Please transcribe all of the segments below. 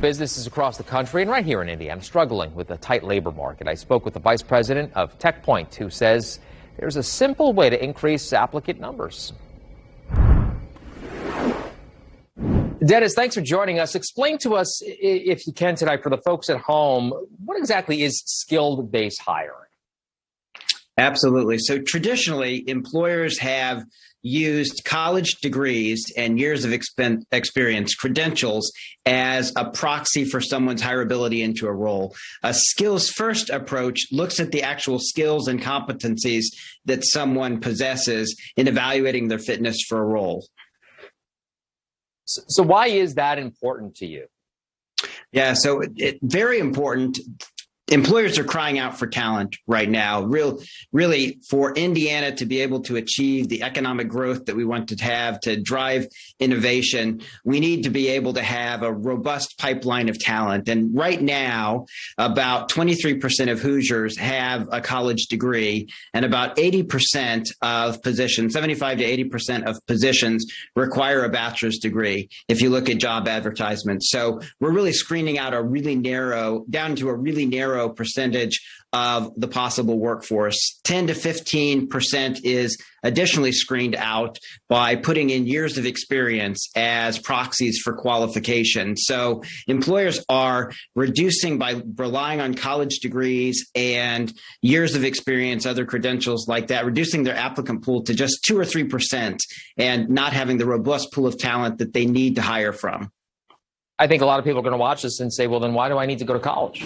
Businesses across the country and right here in Indy are struggling with a tight labor market. I spoke with the vice president of TechPoint, who says there's a simple way to increase applicant numbers. Dennis, thanks for joining us. Explain to us, if you can tonight, for the folks at home, what exactly is skilled-based hiring? Absolutely. So traditionally, employers have used college degrees and years of experience, credentials, as a proxy for someone's hireability into a role. A skills-first approach looks at the actual skills and competencies that someone possesses in evaluating their fitness for a role. So why is that important to you? Yeah, so very important. Employers are crying out for talent right now, really for Indiana to be able to achieve the economic growth that we want to have, to drive innovation. We need to be able to have a robust pipeline of talent. And right now, about 23% of Hoosiers have a college degree, and about 80% of positions, 75 to 80% of positions require a bachelor's degree if you look at job advertisements. So we're really screening out down to a really narrow percentage of the possible workforce. 10 to 15% is additionally screened out by putting in years of experience as proxies for qualification. So employers are reducing by relying on college degrees and years of experience, other credentials like that, reducing their applicant pool to just 2 or 3% and not having the robust pool of talent that they need to hire from. I think a lot of people are going to watch this and say, well, then why do I need to go to college?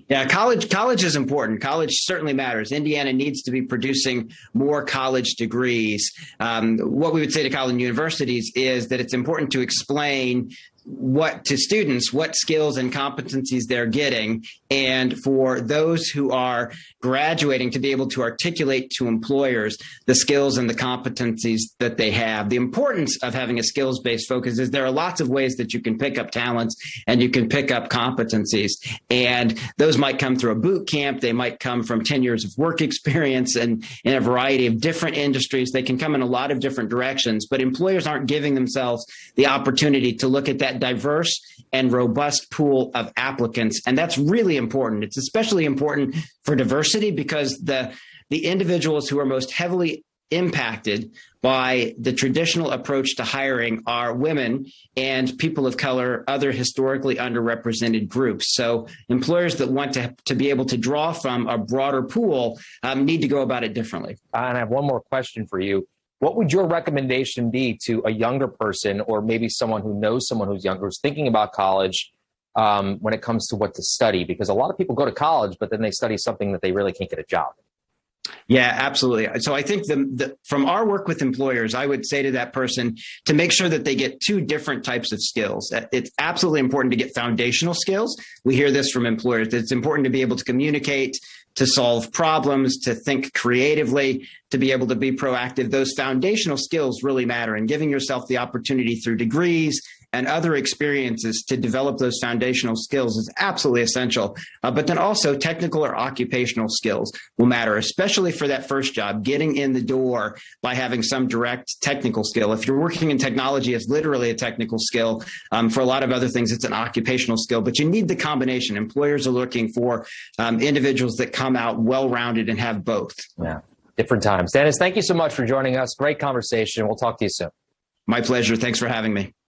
Yeah, college is important. College certainly matters. Indiana needs to be producing more college degrees. What we would say to college and universities is that it's important to explain to students what skills and competencies they're getting, and for those who are graduating to be able to articulate to employers the skills and the competencies that they have. The importance of having a skills-based focus is there are lots of ways that you can pick up talents and you can pick up competencies, and those might come through a boot camp. They might come from 10 years of work experience and in a variety of different industries. They can come in a lot of different directions, but employers aren't giving themselves the opportunity to look at that diverse and robust pool of applicants. And that's really important. It's especially important for diversity because the individuals who are most heavily impacted by the traditional approach to hiring are women and people of color, other historically underrepresented groups. So employers that want to be able to draw from a broader pool need to go about it differently. And I have one more question for you. What would your recommendation be to a younger person, or maybe someone who knows someone who's younger, who's thinking about college when it comes to what to study? Because a lot of people go to college, but then they study something that they really can't get a job. Yeah, absolutely. So I think from our work with employers, I would say to that person to make sure that they get two different types of skills. It's absolutely important to get foundational skills. We hear this from employers. It's important to be able to communicate, to solve problems, to think creatively, to be able to be proactive. Those foundational skills really matter, and giving yourself the opportunity through degrees and other experiences to develop those foundational skills is absolutely essential. But then also technical or occupational skills will matter, especially for that first job, getting in the door by having some direct technical skill. If you're working in technology, it's literally a technical skill. For a lot of other things, it's an occupational skill, but you need the combination. Employers are looking for individuals that come out well-rounded and have both. Yeah, different times. Dennis, thank you so much for joining us. Great conversation. We'll talk to you soon. My pleasure. Thanks for having me.